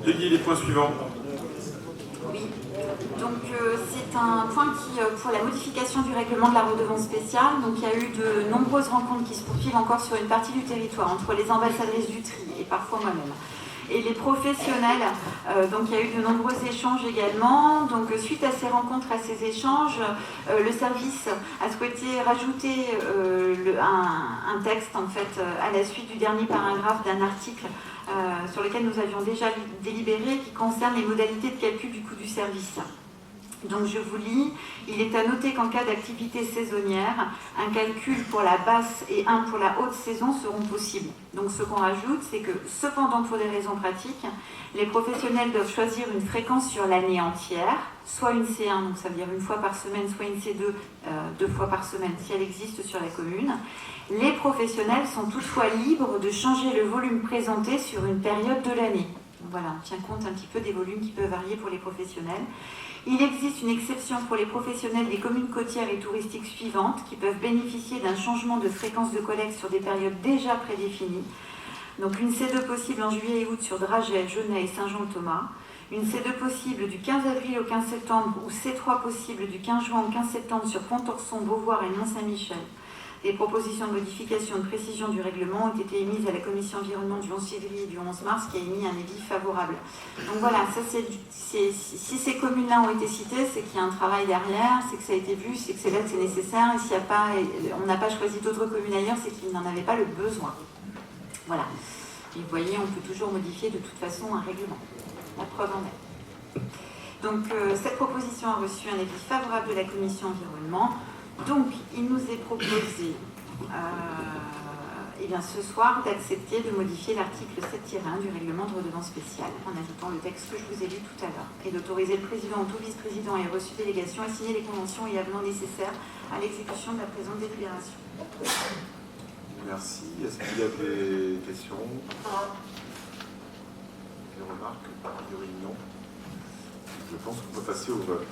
Peggy, les points suivants. Oui, donc c'est un point qui, pour la modification du règlement de la redevance spéciale, donc il y a eu de nombreuses rencontres qui se poursuivent encore sur une partie du territoire, entre les ambassadrices du tri et parfois moi-même, et les professionnels. Donc il y a eu de nombreux échanges également. Donc suite à ces rencontres, à ces échanges, le service a souhaité rajouter un texte en fait à la suite du dernier paragraphe d'un article sur lequel nous avions déjà délibéré, qui concerne les modalités de calcul du coût du service. Donc je vous lis, il est à noter qu'en cas d'activité saisonnière, un calcul pour la basse et un pour la haute saison seront possibles. Donc ce qu'on rajoute, c'est que cependant pour des raisons pratiques, les professionnels doivent choisir une fréquence sur l'année entière, soit une C1, donc ça veut dire une fois par semaine, soit une C2, 2 fois par semaine si elle existe sur la commune. Les professionnels sont toutefois libres de changer le volume présenté sur une période de l'année. Voilà, on tient compte un petit peu des volumes qui peuvent varier pour les professionnels. Il existe une exception pour les professionnels des communes côtières et touristiques suivantes qui peuvent bénéficier d'un changement de fréquence de collecte sur des périodes déjà prédéfinies. Donc une C2 possible en juillet et août sur Dragey, Genêt et Saint-Jean-de-Thomas. Une C2 possible du 15 avril au 15 septembre ou C3 possible du 15 juin au 15 septembre sur Pont-Orson, Beauvoir et Mont-Saint-Michel. Les propositions de modification et de précision du règlement ont été émises à la commission environnement du 11 février et du 11 mars qui a émis un avis favorable. Donc voilà, ça si ces communes-là ont été citées, c'est qu'il y a un travail derrière, c'est que ça a été vu, c'est que c'est là que c'est nécessaire, et s'il y a pas, on n'a pas choisi d'autres communes ailleurs, c'est qu'ils n'en avaient pas le besoin. Voilà. Et vous voyez, on peut toujours modifier de toute façon un règlement. La preuve en est. Donc cette proposition a reçu un avis favorable de la commission environnement. Donc, il nous est proposé ce soir d'accepter de modifier l'article 7-1 du règlement de redevance spéciale en ajoutant le texte que je vous ai lu tout à l'heure et d'autoriser le président ou tout vice-président et reçu délégation à signer les conventions et avenants nécessaires à l'exécution de la présente délibération. Merci. Est-ce qu'il y a des questions? Des remarques? Des réunions? Je pense qu'on peut passer au vote.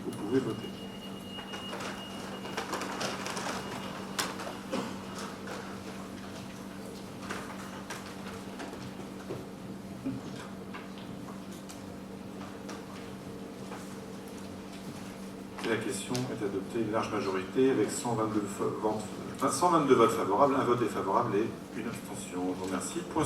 Vous pouvez voter. La question est adoptée à une large majorité avec 122 votes favorables, un vote défavorable et une abstention. Je vous remercie. Point